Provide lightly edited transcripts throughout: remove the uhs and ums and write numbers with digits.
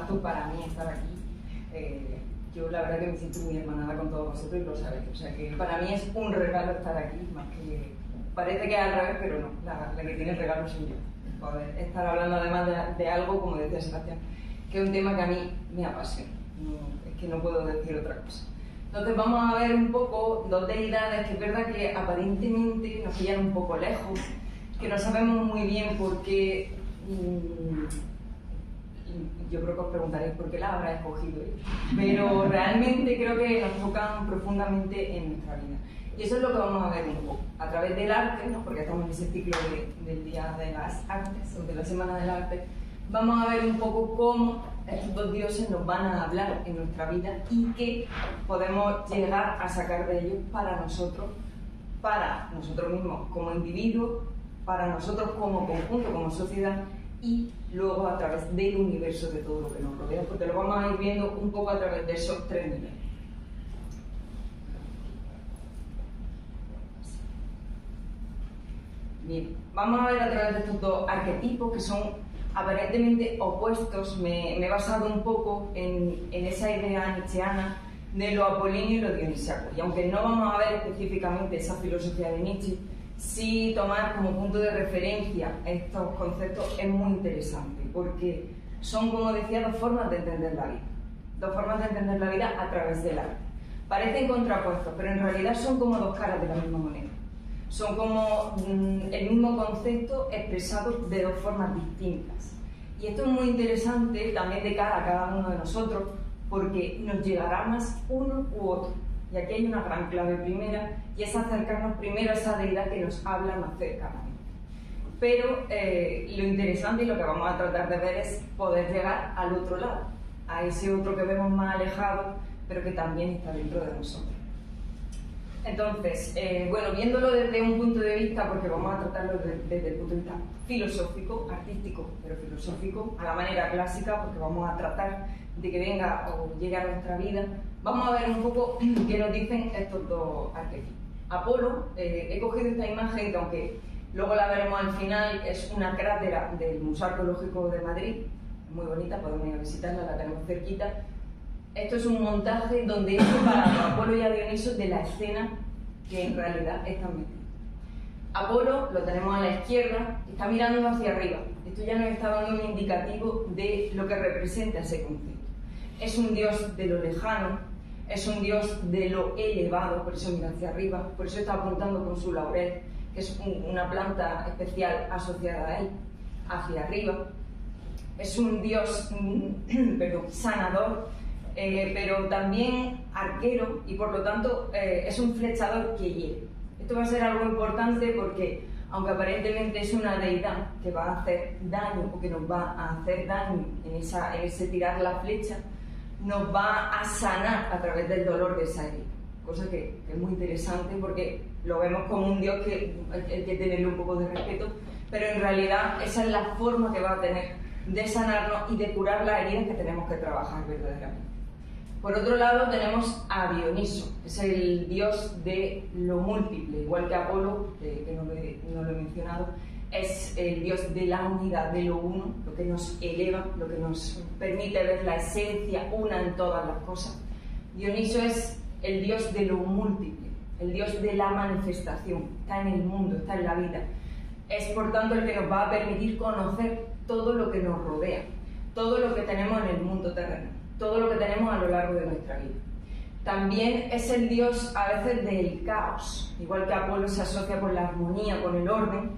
lujazo para mí estar aquí. Yo la verdad que me siento muy hermanada con todos vosotros y lo sabéis. O sea que para mí es un regalo estar aquí, más que parece que es al revés, pero no, la que tiene el regalo soy yo. Poder estar hablando además de algo, como decía Sebastián, que es un tema que a mí me apasiona. Es que no puedo decir otra cosa. Entonces vamos a ver un poco dos deidades que es verdad que aparentemente nos pillan un poco lejos, que no sabemos muy bien por qué. Yo creo que os preguntaréis por qué la habrá escogido él, pero realmente creo que nos tocan profundamente en nuestra vida. Y eso es lo que vamos a ver un poco, a través del arte, ¿no? Porque estamos en ese ciclo del Día de las Artes, o de la Semana del Arte, vamos a ver un poco cómo estos dos dioses nos van a hablar en nuestra vida y qué podemos llegar a sacar de ellos para nosotros mismos como individuos, para nosotros como conjunto, como sociedad, y luego a través del universo de todo lo que nos rodea, porque lo vamos a ir viendo un poco a través de esos tres niveles. Bien, vamos a ver a través de estos dos arquetipos que son aparentemente opuestos. Me he basado un poco en esa idea nietzscheana de lo apolíneo y lo dionisíaco, y aunque no vamos a ver específicamente esa filosofía de Nietzsche, sí tomar como punto de referencia estos conceptos es muy interesante, porque son, como decía, dos formas de entender la vida. Dos formas de entender la vida a través del arte. Parecen contrapuestos, pero en realidad son como dos caras de la misma moneda. Son como el mismo concepto expresado de dos formas distintas. Y esto es muy interesante también de cara a cada uno de nosotros, porque nos llegará más uno u otro. Y aquí hay una gran clave primera, y es acercarnos primero a esa deidad que nos habla más cercanamente. Pero lo interesante y lo que vamos a tratar de ver es poder llegar al otro lado, a ese otro que vemos más alejado, pero que también está dentro de nosotros. Entonces, bueno, viéndolo desde un punto de vista, porque vamos a tratarlo desde el punto de vista filosófico, artístico, pero filosófico, a la manera clásica, porque vamos a tratar de que venga o llegue a nuestra vida, vamos a ver un poco qué nos dicen estos dos arquetipos. Apolo, he cogido esta imagen que, aunque luego la veremos al final, es una crátera del Museo Arqueológico de Madrid, muy bonita, podemos ir a visitarla, la tenemos cerquita. Esto es un montaje donde he separado a Apolo y a Dioniso de la escena que en realidad están metidos. Apolo, lo tenemos a la izquierda, está mirando hacia arriba. Esto ya nos está dando un indicativo de lo que representa ese concepto. Es un dios de lo lejano, es un dios de lo elevado, por eso mira hacia arriba, por eso está apuntando con su laurel, que es una planta especial asociada a él, hacia arriba. Es un dios sanador, pero también arquero, y por lo tanto es un flechador que hiere. Esto va a ser algo importante porque, aunque aparentemente es una deidad que va a hacer daño o que nos va a hacer daño en ese tirar la flecha, nos va a sanar a través del dolor de esa herida. Cosa que es muy interesante porque lo vemos como un dios que hay que tenerle un poco de respeto, pero en realidad esa es la forma que va a tener de sanarnos y de curar las heridas que tenemos que trabajar verdaderamente. Por otro lado tenemos a Dioniso, es el dios de lo múltiple, igual que Apolo, que no lo he mencionado, es el dios de la unidad, de lo uno, lo que nos eleva, lo que nos permite ver la esencia una en todas las cosas. Dioniso es el dios de lo múltiple, el dios de la manifestación, está en el mundo, está en la vida. Es por tanto el que nos va a permitir conocer todo lo que nos rodea, todo lo que tenemos en el mundo terrenal, todo lo que tenemos a lo largo de nuestra vida. También es el dios a veces del caos, igual que Apolo se asocia con la armonía, con el orden.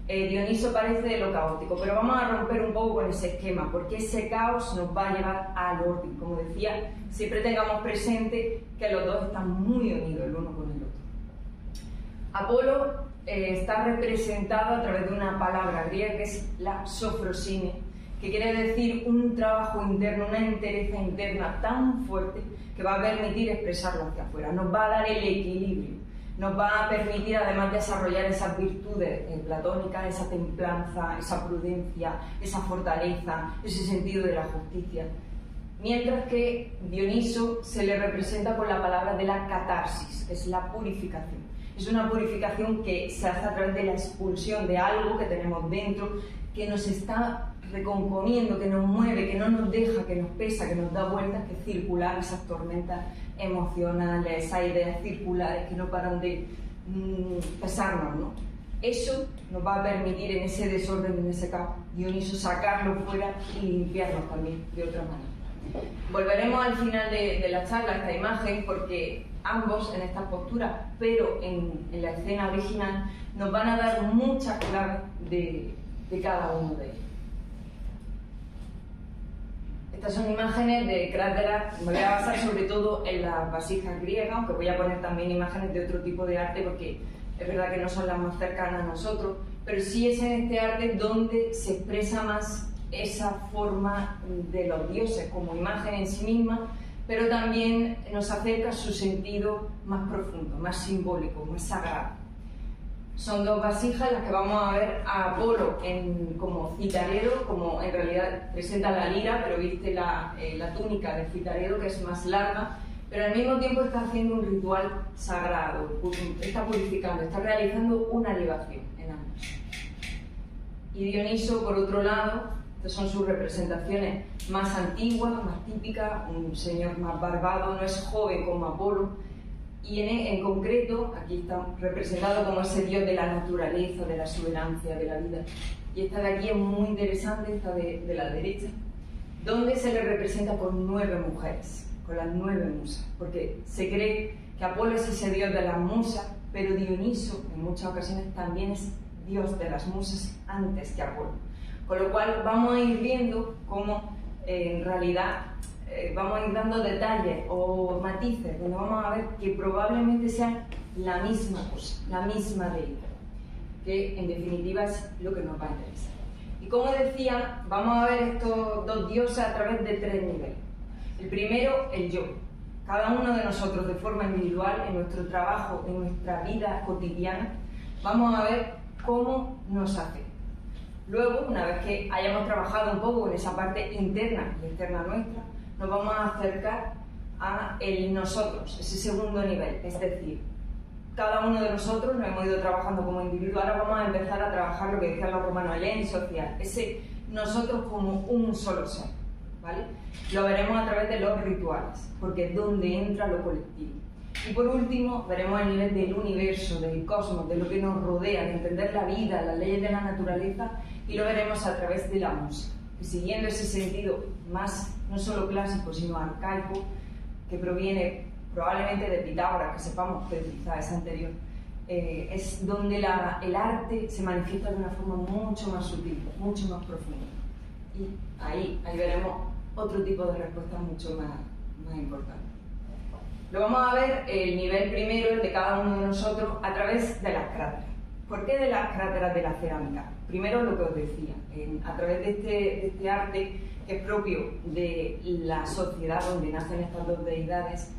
Dioniso parece de lo caótico, pero vamos a romper un poco con ese esquema, porque ese caos nos va a llevar al orden. Como decía, siempre tengamos presente que los dos están muy unidos el uno con el otro. Apolo está representado a través de una palabra griega que es la sofrosine, que quiere decir un trabajo interno, una entereza interna tan fuerte que va a permitir expresarlo hacia afuera, nos va a dar el equilibrio, nos va a permitir además desarrollar esas virtudes platónicas, esa templanza, esa prudencia, esa fortaleza, ese sentido de la justicia. Mientras que Dioniso se le representa con la palabra de la catarsis, es la purificación. Es una purificación que se hace a través de la expulsión de algo que tenemos dentro, que nos está recomponiendo, que nos mueve, que no nos deja, que nos pesa, que nos da vueltas, que es circular esas tormentas emocionales, esas ideas circulares que no paran de pesarnos, ¿no? Eso nos va a permitir en ese desorden, en ese caos, Dioniso sacarlo fuera y limpiarnos también de otra manera. Volveremos al final de la charla a esta imagen porque ambos en estas posturas, pero en la escena original, nos van a dar muchas claves de cada uno de ellos. Estas son imágenes de cráteres, me voy a basar sobre todo en las vasijas griegas, aunque voy a poner también imágenes de otro tipo de arte porque es verdad que no son las más cercanas a nosotros, pero sí es en este arte donde se expresa más esa forma de los dioses como imagen en sí misma, pero también nos acerca a su sentido más profundo, más simbólico, más sagrado. Son dos vasijas las que vamos a ver a Apolo como citarero, como en realidad presenta la lira, pero viste la túnica de citarero que es más larga, pero al mismo tiempo está haciendo un ritual sagrado, está purificando, está realizando una libación en ambos. Y Dioniso, por otro lado, estas son sus representaciones más antiguas, más típicas, un señor más barbado, no es joven como Apolo, y en concreto, aquí está representado como ese dios de la naturaleza, de la exuberancia, de la vida. Y esta de aquí es muy interesante, esta de la derecha, donde se le representa con 9 mujeres, con las 9 musas, porque se cree que Apolo es ese dios de las musas, pero Dioniso en muchas ocasiones también es dios de las musas antes que Apolo. Con lo cual vamos a ir viendo cómo en realidad vamos a ir dando detalles o matices donde vamos a ver que probablemente sean la misma cosa, la misma deidad, que en definitiva es lo que nos va a interesar. Y como decía, vamos a ver estos dos dioses a través de 3 niveles. El primero, el yo. Cada uno de nosotros de forma individual, en nuestro trabajo, en nuestra vida cotidiana, vamos a ver cómo nos afecta. Luego, una vez que hayamos trabajado un poco en esa parte interna y externa nuestra, nos vamos a acercar a el nosotros, ese segundo nivel, es decir, cada uno de nosotros nos hemos ido trabajando como individuo, ahora vamos a empezar a trabajar lo que decían los romanos, el en social, ese nosotros como un solo ser, ¿vale? Lo veremos a través de los rituales, porque es donde entra lo colectivo. Y por último, veremos el nivel del universo, del cosmos, de lo que nos rodea, de entender la vida, las leyes de la naturaleza, y lo veremos a través de la música, que siguiendo ese sentido más, no solo clásico, sino arcaico, que proviene probablemente de Pitágoras, que sepamos que quizás es anterior, es donde el arte se manifiesta de una forma mucho más sutil, mucho más profunda. Y ahí veremos otro tipo de respuestas mucho más importantes. Lo vamos a ver el nivel primero, el de cada uno de nosotros, a través de las cráteras. ¿Por qué de las cráteras de la cerámica? Primero lo que os decía, a través de este arte que es propio de la sociedad donde nacen estas dos deidades,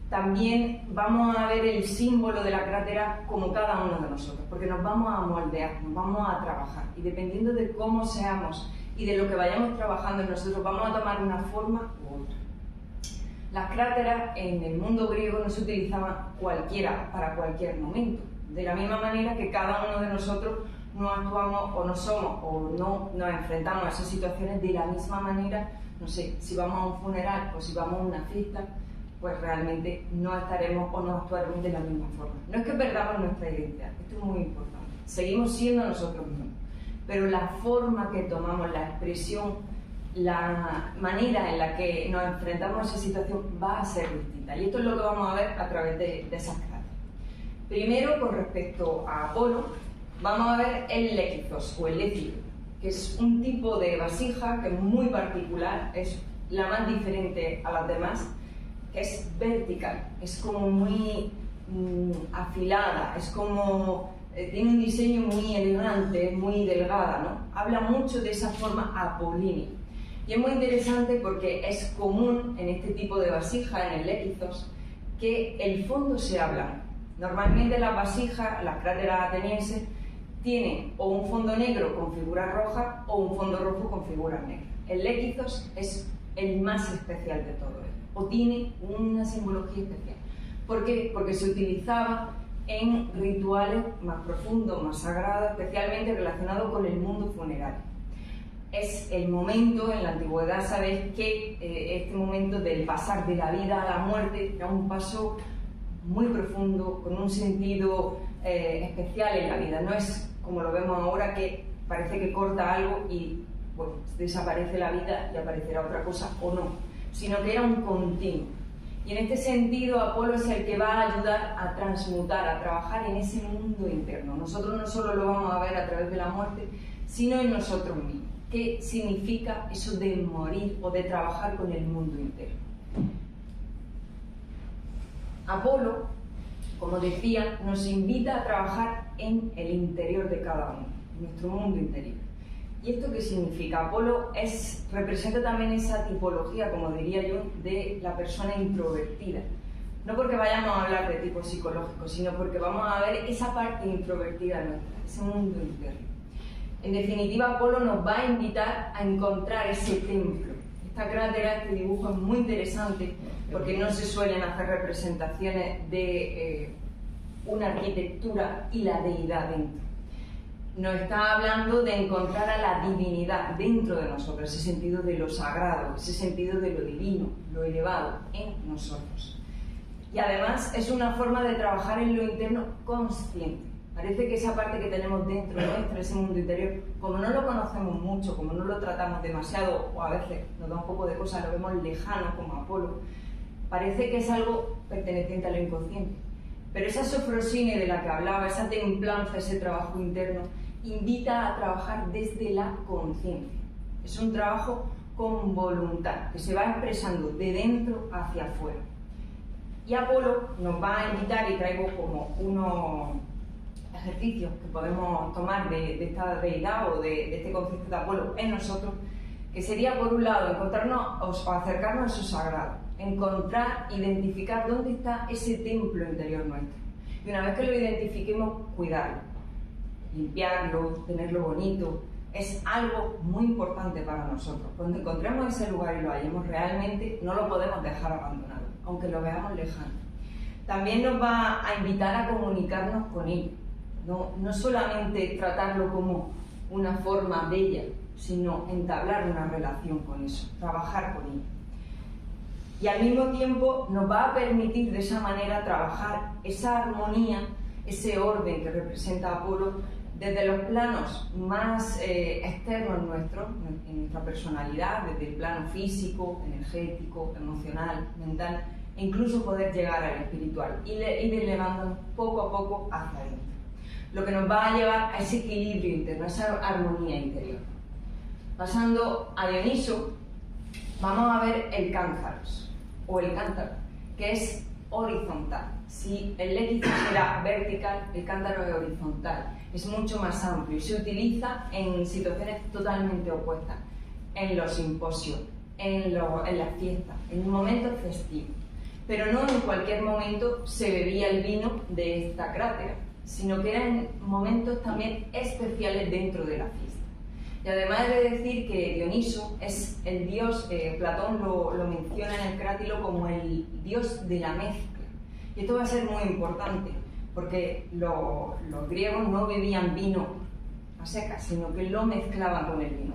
también vamos a ver el símbolo de la crátera como cada uno de nosotros, porque nos vamos a moldear, nos vamos a trabajar, y dependiendo de cómo seamos y de lo que vayamos trabajando en nosotros, vamos a tomar una forma u otra. Las cráteras en el mundo griego no se utilizaban cualquiera para cualquier momento, de la misma manera que cada uno de nosotros no actuamos o no somos o no nos enfrentamos a esas situaciones de la misma manera, no sé, si vamos a un funeral o si vamos a una fiesta, pues realmente no estaremos o no actuaremos de la misma forma. No es que perdamos nuestra identidad, esto es muy importante, seguimos siendo nosotros mismos, pero la forma que tomamos, la expresión, la manera en la que nos enfrentamos a esa situación va a ser distinta, y esto es lo que vamos a ver a través de esas cráteras. Primero, con respecto a Apolo, vamos a ver el léquitos o el lécido, que es un tipo de vasija que es muy particular, es la más diferente a las demás, que es vertical, es como muy afilada, es como tiene un diseño muy elegante, muy delgada, ¿no? Habla mucho de esa forma apolínea. Y es muy interesante porque es común en este tipo de vasija, en el léquitos, que el fondo sea blanco. Normalmente las vasijas, las cráteras atenienses, tienen o un fondo negro con figuras rojas o un fondo rojo con figuras negras. El léquitos es el más especial de todo esto, o tiene una simbología especial. ¿Por qué? Porque se utilizaba en rituales más profundos, más sagrados, especialmente relacionados con el mundo funerario. es el momento, en la antigüedad sabéis que este momento del pasar de la vida a la muerte era un paso muy profundo, con un sentido especial en la vida. No es como lo vemos ahora, que parece que corta algo y bueno, desaparece la vida y aparecerá otra cosa o no, sino que era un continuo. Y en este sentido, Apolo es el que va a ayudar a transmutar, a trabajar en ese mundo interno. Nosotros no solo lo vamos a ver a través de la muerte, sino en nosotros mismos. ¿Qué significa eso de morir o de trabajar con el mundo interno? Apolo, como decía, nos invita a trabajar en el interior de cada uno, en nuestro mundo interior. ¿Y esto qué significa? Apolo representa también esa tipología, como diría yo, de la persona introvertida. No porque vayamos a hablar de tipo psicológico, sino porque vamos a ver esa parte introvertida nuestra, ese mundo interno. En definitiva, Apolo nos va a invitar a encontrar ese templo. Esta crátera, este dibujo es muy interesante porque no se suelen hacer representaciones de una arquitectura y la deidad dentro. Nos está hablando de encontrar a la divinidad dentro de nosotros, ese sentido de lo sagrado, ese sentido de lo divino, lo elevado en nosotros. Y además es una forma de trabajar en lo interno consciente. Parece que esa parte que tenemos dentro nuestro, ese mundo interior, como no lo conocemos mucho, como no lo tratamos demasiado, o a veces nos da un poco de cosas, lo vemos lejano como Apolo, parece que es algo perteneciente a lo inconsciente. Pero esa sofrosine de la que hablaba, esa templanza, ese trabajo interno, invita a trabajar desde la conciencia. Es un trabajo con voluntad, que se va expresando de dentro hacia afuera. Y Apolo nos va a invitar, y traigo como unos ejercicios que podemos tomar de esta deidad o de este concepto de Apolo en nosotros, que sería, por un lado, encontrarnos o acercarnos a su sagrado, encontrar, identificar dónde está ese templo interior nuestro. Y una vez que lo identifiquemos, cuidarlo, limpiarlo, tenerlo bonito. Es algo muy importante para nosotros. Cuando encontremos ese lugar y lo hallemos realmente, no lo podemos dejar abandonado, aunque lo veamos lejano. También nos va a invitar a comunicarnos con él. No solamente tratarlo como una forma bella, sino entablar una relación con eso, trabajar con él. Y al mismo tiempo nos va a permitir de esa manera trabajar esa armonía, ese orden que representa Apolo desde los planos más externos nuestros, en nuestra personalidad, desde el plano físico, energético, emocional, mental, e incluso poder llegar al espiritual y ir elevándonos poco a poco hacia adentro. Lo que nos va a llevar a ese equilibrio interno, a esa armonía interior. Pasando a Dioniso, vamos a ver el cántaros, o el cántaro, que es horizontal. Si el léxico era vertical, el cántaro es horizontal, es mucho más amplio y se utiliza en situaciones totalmente opuestas, en los simposios, en las fiestas, en momentos festivos. Pero no en cualquier momento se bebía el vino de esta crátera, sino que eran momentos también especiales dentro de la fiesta. Y además de decir que Dioniso es el dios, Platón lo menciona en el Crátilo como el dios de la mezcla. Y esto va a ser muy importante, porque los griegos no bebían vino a secas, sino que lo mezclaban con el vino,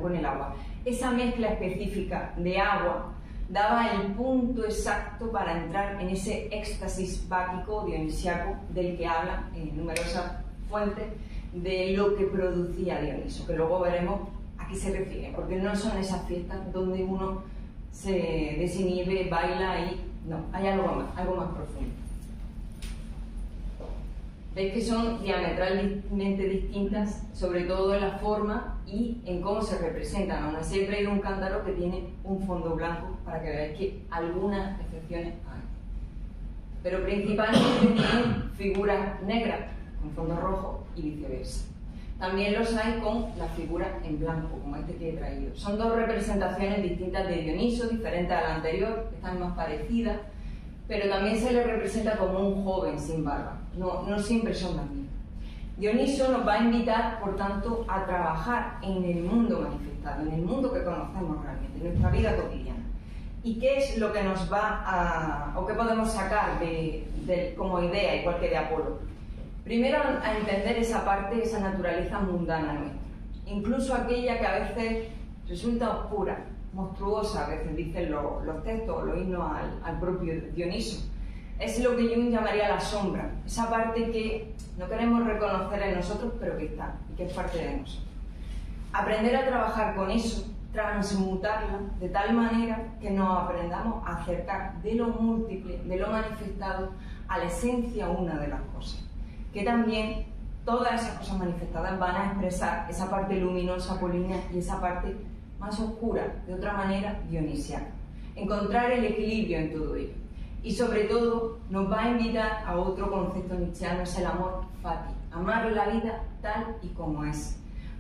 con el agua. Esa mezcla específica de agua daba el punto exacto para entrar en ese éxtasis báquico dionisiaco del que hablan en numerosas fuentes de lo que producía Dioniso, que luego veremos a qué se refiere, porque no son esas fiestas donde uno se desinhibe, baila y no, hay algo más profundo. Veis que son diametralmente distintas, sobre todo en la forma y en cómo se representan. Aún así he traído un cántaro que tiene un fondo blanco para que veáis que algunas excepciones hay. Pero principalmente tienen figuras negras con fondo rojo y viceversa. También los hay con la figura en blanco, como este que he traído. Son dos representaciones distintas de Dioniso, diferentes a la anterior, están más parecidas, pero también se le representa como un joven sin barba. No siempre son las mismas. Dioniso nos va a invitar, por tanto, a trabajar en el mundo manifestado, en el mundo que conocemos realmente, en nuestra vida cotidiana. ¿Y qué es lo que nos va o qué podemos sacar como idea, igual que de Apolo? Primero, a entender esa parte, esa naturaleza mundana nuestra. incluso aquella que a veces resulta oscura, monstruosa, a veces dicen los textos o los himnos al propio Dioniso. Es lo que Jung llamaría la sombra, esa parte que no queremos reconocer en nosotros, pero que está y que es parte de nosotros. Aprender a trabajar con eso, transmutarla de tal manera que nos aprendamos a acercar de lo múltiple, de lo manifestado, a la esencia una de las cosas. Que también todas esas cosas manifestadas van a expresar esa parte luminosa apolínea y esa parte más oscura, de otra manera dionisiana. Encontrar el equilibrio en todo ello. Y sobre todo nos va a invitar a otro concepto nietzscheano, es el amor fati. Amar la vida tal y como es.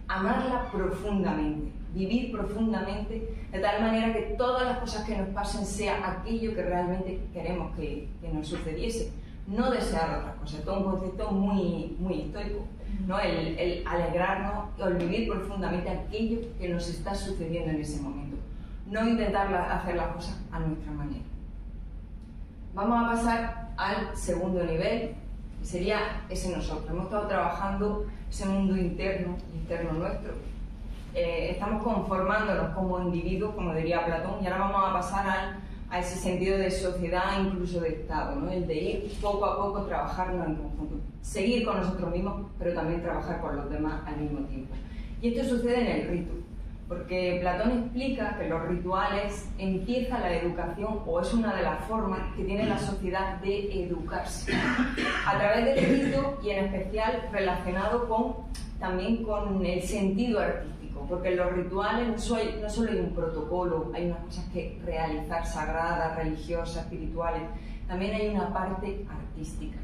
Amarla profundamente, vivir profundamente, de tal manera que todas las cosas que nos pasen sea aquello que realmente queremos que nos sucediese. No desear otras cosas. Esto es un concepto muy estoico, ¿no? El alegrarnos o el vivir profundamente aquello que nos está sucediendo en ese momento. No intentar hacer las cosas a nuestra manera. Vamos a pasar al segundo nivel, que sería ese nosotros. Hemos estado trabajando ese mundo interno nuestro. Estamos conformándonos como individuos, como diría Platón, y ahora vamos a pasar a ese sentido de sociedad, incluso de Estado, ¿no? El de ir poco a poco trabajarnos en conjunto. Seguir con nosotros mismos, pero también trabajar con los demás al mismo tiempo. Y esto sucede en el rito, porque Platón explica que los rituales empieza la educación, o es una de las formas que tiene la sociedad de educarse, a través del rito y en especial relacionado también con el sentido artístico, porque en los rituales no solo hay un protocolo, hay unas cosas que realizar, sagradas, religiosas, espirituales, también hay una parte artística.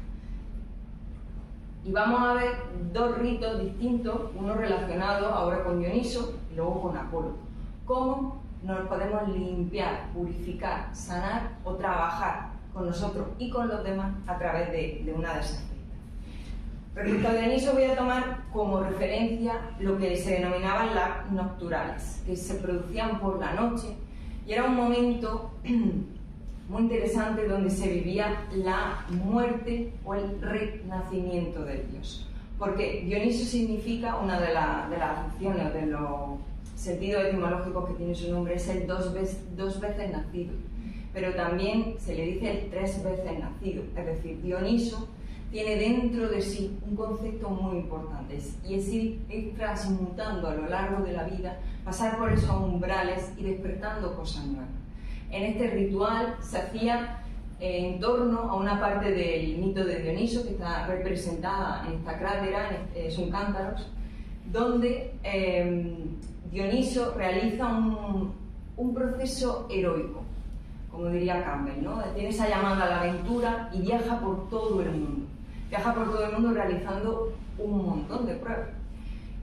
Y vamos a ver dos ritos distintos, uno relacionado ahora con Dioniso y luego con Apolo. Cómo nos podemos limpiar, purificar, sanar o trabajar con nosotros y con los demás a través de una de esas fiestas. Respecto a Dioniso voy a tomar como referencia lo que se denominaban las nocturales, que se producían por la noche y era un momento muy interesante donde se vivía la muerte o el renacimiento del dios. Porque Dioniso significa, una de las acepciones, de los sentidos etimológicos que tiene su nombre, es el dos veces nacido. Pero también se le dice el 3 veces nacido. Es decir, Dioniso tiene dentro de sí un concepto muy importante y es ir transmutando a lo largo de la vida, pasar por esos umbrales y despertando cosas nuevas. En este ritual se hacía en torno a una parte del mito de Dioniso que está representada en esta crátera, son cántaros, donde Dioniso realiza un proceso heroico, como diría Campbell, ¿no? Tiene esa llamada a la aventura y viaja por todo el mundo. Viaja por todo el mundo realizando un montón de pruebas.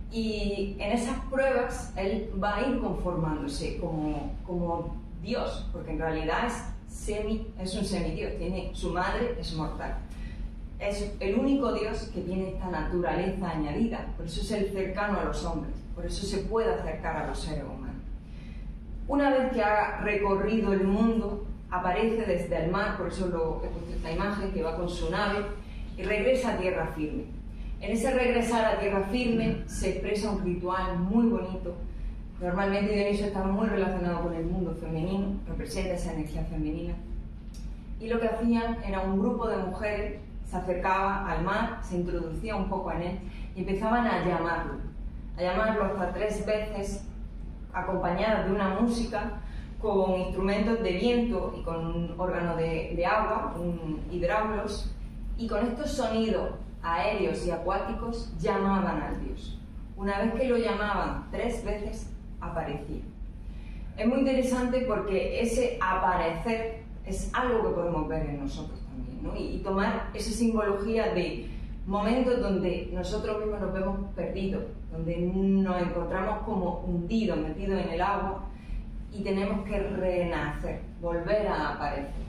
Y en esas pruebas él va a ir conformándose como Dios, porque en realidad es un semidios, su madre es mortal. Es el único Dios que tiene esta naturaleza añadida, por eso es el cercano a los hombres, por eso se puede acercar a los seres humanos. Una vez que ha recorrido el mundo, aparece desde el mar, por eso he puesto esta imagen, que va con su nave, y regresa a tierra firme. En ese regresar a tierra firme se expresa un ritual muy bonito. Normalmente Dioniso estaba muy relacionado con el mundo femenino, representa esa energía femenina. Y lo que hacían era un grupo de mujeres, se acercaba al mar, se introducía un poco en él y empezaban a llamarlo hasta 3 veces, acompañadas de una música, con instrumentos de viento y con un órgano de agua, un hidráulos, y con estos sonidos aéreos y acuáticos llamaban al dios. Una vez que lo llamaban 3 veces, aparecía. Es muy interesante porque ese aparecer es algo que podemos ver en nosotros también, ¿no? Y tomar esa simbología de momentos donde nosotros mismos nos vemos perdidos, donde nos encontramos como hundidos, metidos en el agua y tenemos que renacer, volver a aparecer.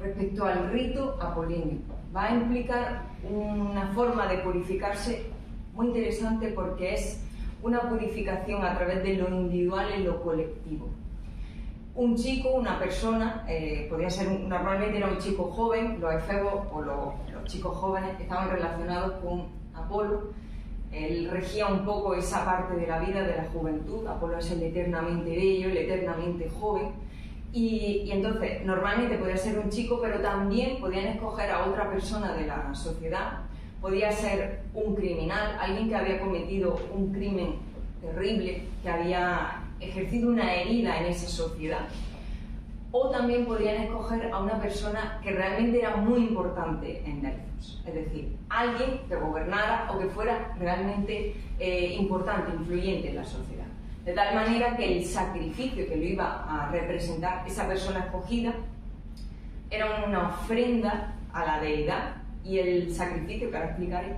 Respecto al rito apolíneo, va a implicar una forma de purificarse muy interesante porque es una purificación a través de lo individual y lo colectivo. Un chico, una persona, podría ser, normalmente era un chico joven, los efebos o los chicos jóvenes estaban relacionados con Apolo. Él regía un poco esa parte de la vida de la juventud. Apolo es el eternamente bello, el eternamente joven. Y entonces, normalmente podía ser un chico, pero también podían escoger a otra persona de la sociedad. Podía ser un criminal, alguien que había cometido un crimen terrible, que había ejercido una herida en esa sociedad. O también podían escoger a una persona que realmente era muy importante en Delfos, es decir, alguien que gobernara o que fuera realmente importante, influyente en la sociedad. De tal manera que el sacrificio que lo iba a representar esa persona escogida era una ofrenda a la deidad, y el sacrificio, que ahora explicaré,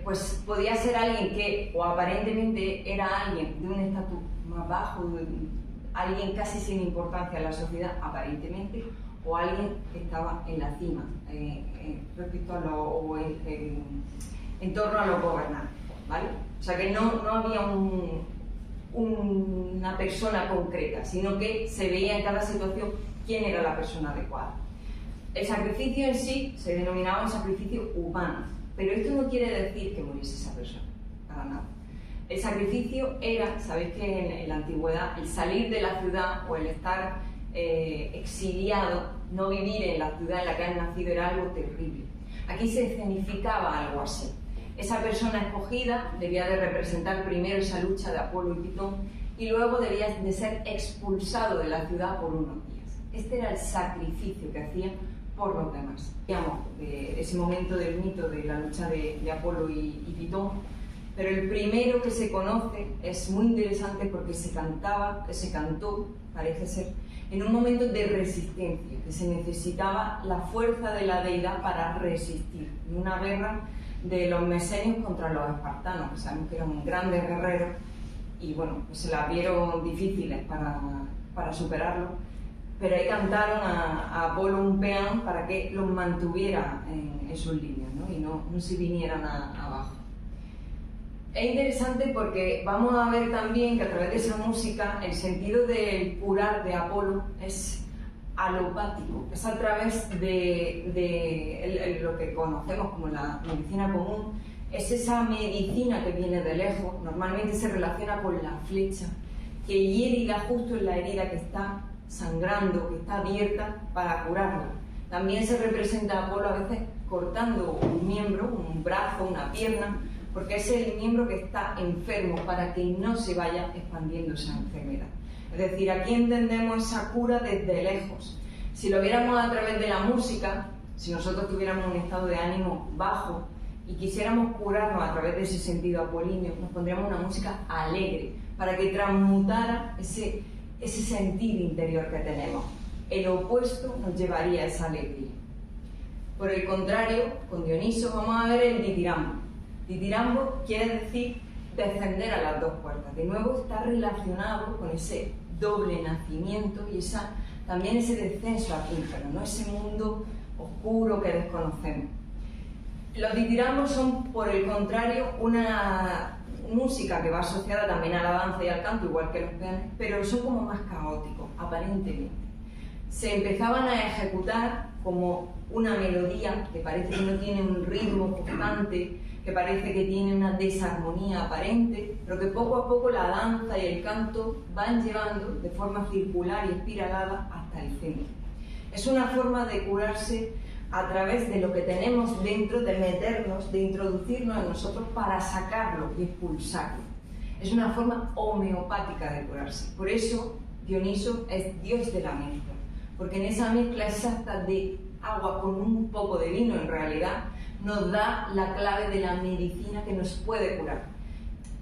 pues podía ser alguien que o aparentemente era alguien de un estatus más bajo, alguien casi sin importancia en la sociedad, aparentemente, o alguien que estaba en la cima respecto a en torno a los gobernantes, ¿vale? O sea que no había una persona concreta, sino que se veía en cada situación quién era la persona adecuada. El sacrificio en sí se denominaba un sacrificio humano, pero esto no quiere decir que muriese esa persona, para nada. El sacrificio era, sabéis que en la antigüedad, el salir de la ciudad o el estar exiliado, no vivir en la ciudad en la que han nacido, era algo terrible. Aquí se escenificaba algo así. Esa persona escogida debía de representar primero esa lucha de Apolo y Pitón, y luego debía de ser expulsado de la ciudad por unos días. Este era el sacrificio que hacían por los demás. Digamos, ese momento del mito de la lucha de Apolo y Pitón, pero el primero que se conoce es muy interesante porque se cantó, parece ser, en un momento de resistencia, que se necesitaba la fuerza de la deidad para resistir, en una guerra de los mesenios contra los espartanos, que sabemos que eran grandes guerreros, y bueno, pues se las vieron difíciles para superarlo, pero ahí cantaron a Apolo un peán para que los mantuviera en sus líneas, ¿no? Y no se vinieran abajo. Es interesante porque vamos a ver también que a través de esa música el sentido del curar de Apolo es alopático, es a través de lo que conocemos como la medicina común, es esa medicina que viene de lejos, normalmente se relaciona con la flecha, que hiere y da justo en la herida que está sangrando, que está abierta, para curarla. También se representa a Apolo a veces cortando un miembro, un brazo, una pierna, porque es el miembro que está enfermo, para que no se vaya expandiendo esa enfermedad. Es decir, aquí entendemos esa cura desde lejos. Si lo viéramos a través de la música, si nosotros tuviéramos un estado de ánimo bajo y quisiéramos curarnos a través de ese sentido apolíneo, nos pondríamos una música alegre, para que transmutara ese sentir interior que tenemos. El opuesto nos llevaría a esa alegría. Por el contrario, con Dioniso vamos a ver el ditirambo. Ditirambo quiere decir descender a las dos puertas. De nuevo está relacionado con ese doble nacimiento y también ese descenso al infierno, ¿no? Ese mundo oscuro que desconocemos. Los ditirambos son, por el contrario, una música que va asociada también a la danza y al canto, igual que los peones, pero son como más caóticos, aparentemente. Se empezaban a ejecutar como una melodía que parece que no tiene un ritmo constante, que parece que tiene una desarmonía aparente, pero que poco a poco la danza y el canto van llevando de forma circular y espiralada hasta el centro. Es una forma de curarse a través de lo que tenemos dentro, de meternos, de introducirnos en nosotros para sacarlo y expulsarlo. Es una forma homeopática de curarse. Por eso Dioniso es dios de la mezcla, porque en esa mezcla exacta de agua con un poco de vino, en realidad, nos da la clave de la medicina que nos puede curar.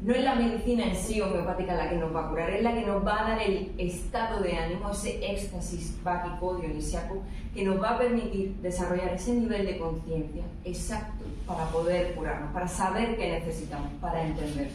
No es la medicina en sí homeopática la que nos va a curar, es la que nos va a dar el estado de ánimo, ese éxtasis báquico, dionisiaco, que nos va a permitir desarrollar ese nivel de conciencia exacto para poder curarnos, para saber qué necesitamos, para entenderlo.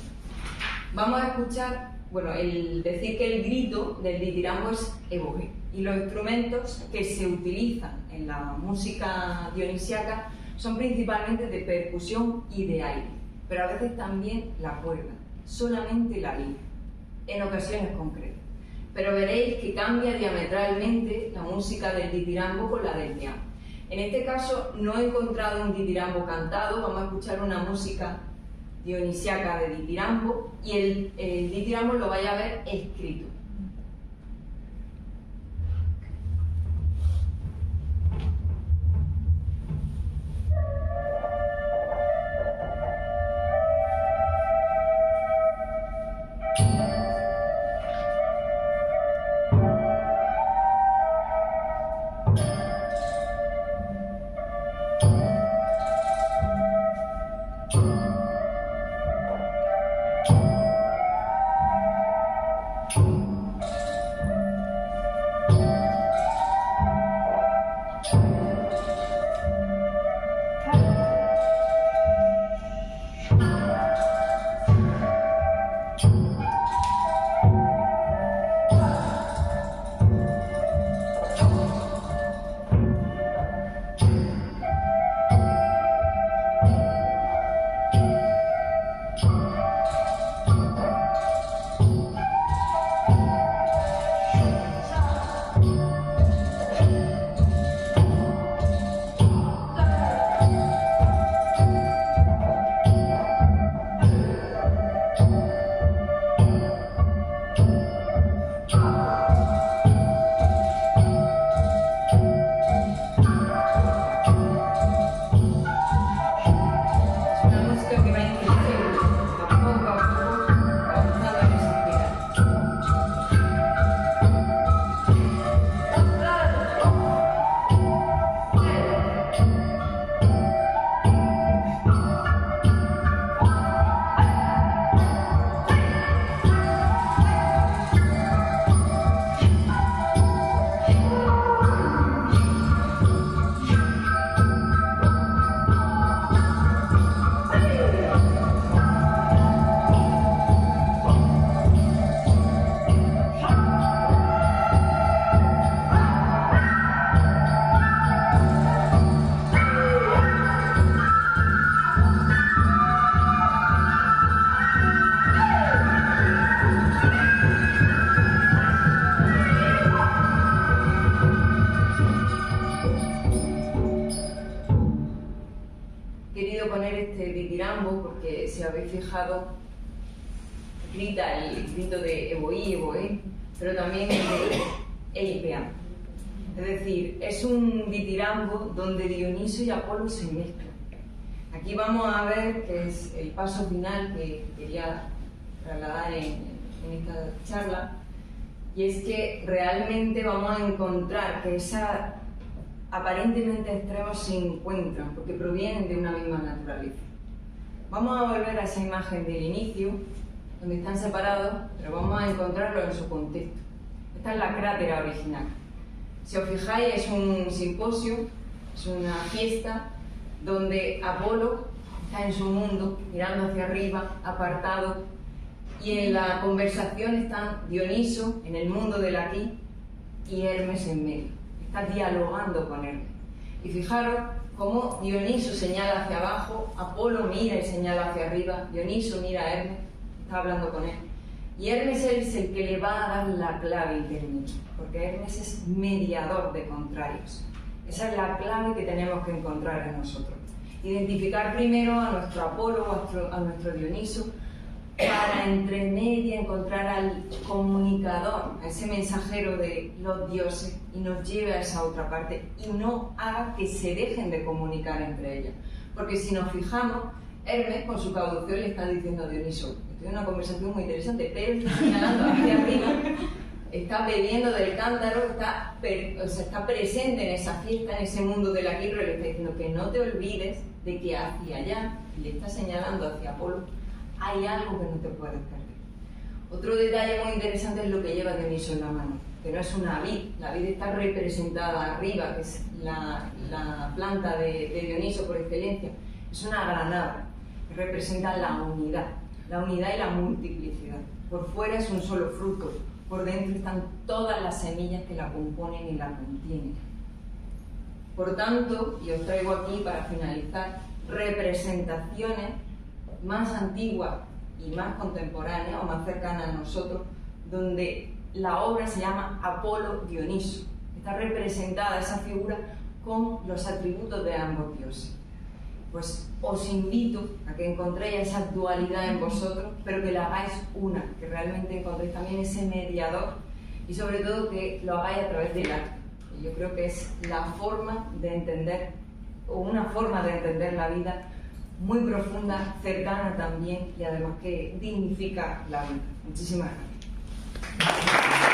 Vamos a escuchar, el decir que el grito del ditirambo es evoque, y los instrumentos que se utilizan en la música dionisiaca son principalmente de percusión y de aire, pero a veces también la cuerda, solamente la lira, en ocasiones concretas. Pero veréis que cambia diametralmente la música del ditirambo con la del piano. En este caso no he encontrado un ditirambo cantado, vamos a escuchar una música dionisiaca de ditirambo y el ditirambo lo vais a ver escrito. Porque si habéis fijado, grita el grito de Evoí, Evoé, pero también el de Eipeam. Es decir, es un ditirambo donde Dioniso y Apolo se mezclan. Aquí vamos a ver que es el paso final que quería trasladar en esta charla, y es que realmente vamos a encontrar que esas aparentemente extremos se encuentran porque provienen de una misma naturaleza. Vamos a volver a esa imagen del inicio, donde están separados, pero vamos a encontrarlo en su contexto. Esta es la crátera original. Si os fijáis, es un simposio, es una fiesta, donde Apolo está en su mundo, mirando hacia arriba, apartado, y en la conversación están Dioniso, en el mundo del aquí, y Hermes en medio. Está dialogando con Hermes. Y fijaros cómo Dioniso señala hacia abajo, Apolo mira y señala hacia arriba, Dioniso mira a Hermes, está hablando con él. Y Hermes es el que le va a dar la clave intermedia, porque Hermes es mediador de contrarios. Esa es la clave que tenemos que encontrar en nosotros. Identificar primero a nuestro Apolo, a nuestro Dioniso, para entre media encontrar al comunicador, a ese mensajero de los dioses, y nos lleve a esa otra parte y no haga que se dejen de comunicar entre ellos. Porque si nos fijamos, Hermes con su caudación le está diciendo a Dioniso, estoy en una conversación muy interesante, pero está señalando hacia arriba, está bebiendo del cántaro, está presente en esa fiesta, en ese mundo del aquí, pero le está diciendo que no te olvides de que hacia allá, y le está señalando hacia Apolo, hay algo que no te puedes perder. Otro detalle muy interesante es lo que lleva Dioniso en la mano, que no es una vid. La vid está representada arriba, que es la planta de Dioniso por excelencia. Es una granada, que representa la unidad y la multiplicidad. Por fuera es un solo fruto, por dentro están todas las semillas que la componen y la contienen. Por tanto, y os traigo aquí para finalizar, representaciones más antiguas y más contemporáneas o más cercanas a nosotros, donde la obra se llama Apolo Dioniso. Está representada esa figura con los atributos de ambos dioses. Pues os invito a que encontréis esa dualidad en vosotros, pero que la hagáis una, que realmente encontréis también ese mediador y sobre todo que lo hagáis a través del arte. Y yo creo que es la forma de entender, o una forma de entender la vida muy profunda, cercana también y además que dignifica la vida. Muchísimas gracias.